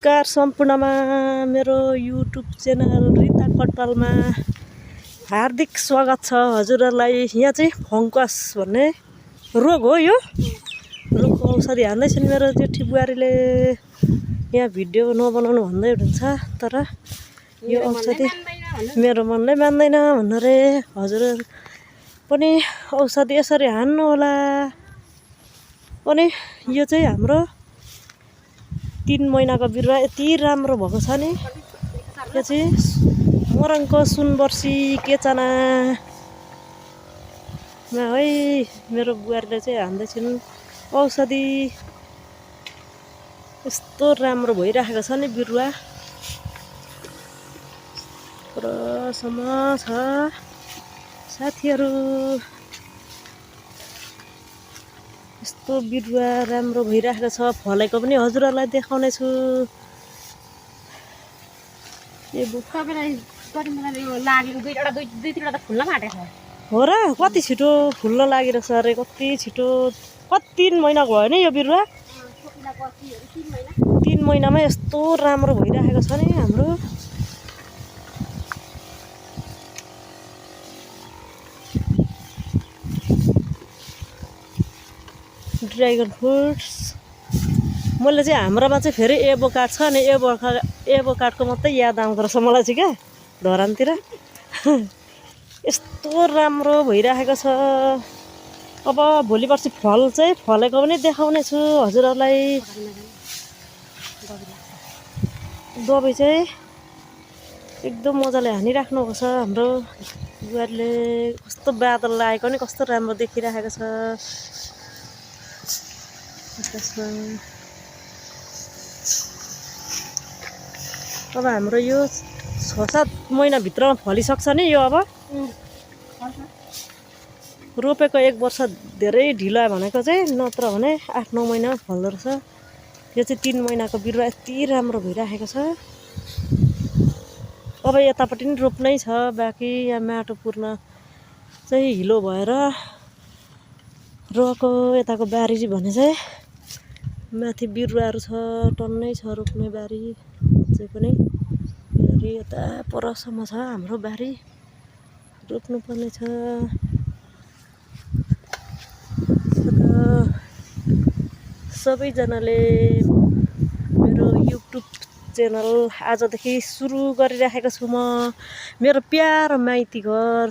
नमस्कार सम्पूर्णमा मेरो युट्युब च्यानल रिता कट्वालमा हार्दिक स्वागत छ हजुरहरूलाई। यहाँ चाहिँ फङ्कस भन्ने रोग हो। यो रोगको औषधि हान्दैछन् मेरो जेठी बुहारीले। यहाँ भिडियो नबनाउनु भन्दै हुन्छ, तर यो औषधि मेरो मनले मान्दैन भन्नु रे। हजुर पनि औषधि यसरी हान्नु होला। अनि यो चाहिँ हाम्रो 3 महिनाको बिरुवा यति राम्रो भएको छ नि। यो चाहिँ मोरङको सुनवर्सी केचनामा है मेरो बुहारीले चाहिँ हान्दैछिन् औषधि। यस्तो राम्रो भइराखेको छ नि बिरुवा, पुरासम्म छ साथीहरू। यस्तो बिरुवा राम्रो भइराखेको छ, फलेको पनि हजुरहरूलाई देखाउने छु। हो र, कति छिटो फुल्न लागिरहेछ अरे, कति छिटो। 3 महिनाको भयो नि यो बिरुवा। 3 महिनामा यस्तो राम्रो भइराखेको छ नि हाम्रो। ड्रागन फ्रुट्स मैले चाहिँ हाम्रोमा चाहिँ फेरि एभोकाड छ नि। एभोकाडको मात्रै याद आउँदो रहेछ मलाई चाहिँ क्या, धरानतिर। यस्तो राम्रो भइराखेको छ। अब भोलि पर्सि फल चाहिँ फलेको पनि देखाउने छु हजुरहरूलाई। दबाई चाहिँ एकदम मजाले हानिराख्नुभएको छ हाम्रो बुहारीले। कस्तो बादल लागेको नि, कस्तो राम्रो देखिराखेको छ। अब हाम्रो यो 6-7 महिनाभित्रमा फलिसक्छ नि यो। अब रोपेको 1 वर्ष धेरै ढिलो भनेको चाहिँ, नत्र भने 8-9 महिनामा फल्दो रहेछ। यो चाहिँ 3 महिनाको बिरुवा यति राम्रो भइराखेको छ। अब यतापट्टि नि रोप्नै छ बाँकी। यहाँ माटो पुर्न चाहिँ हिलो भएर रोको। यताको बारी भने चाहिँ माथि बिरुवाहरू छ, टन्नै छ रोप्ने बारी चाहिँ पनि। यता परसम्म छ हाम्रो बारी, रोप्नुपर्ने छ। सबैजनाले मेरो युट्युब च्यानल आजदेखि सुरु गरिराखेको छु म। मेरो प्यारो माइती घर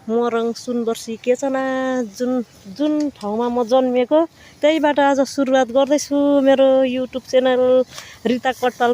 मोरङ सुनवर्सी केचना, जुन ठाउँमा म जन्मिएको, त्यहीबाट आज सुरुवात गर्दैछु मेरो युट्युब च्यानल रिता कट्वाल।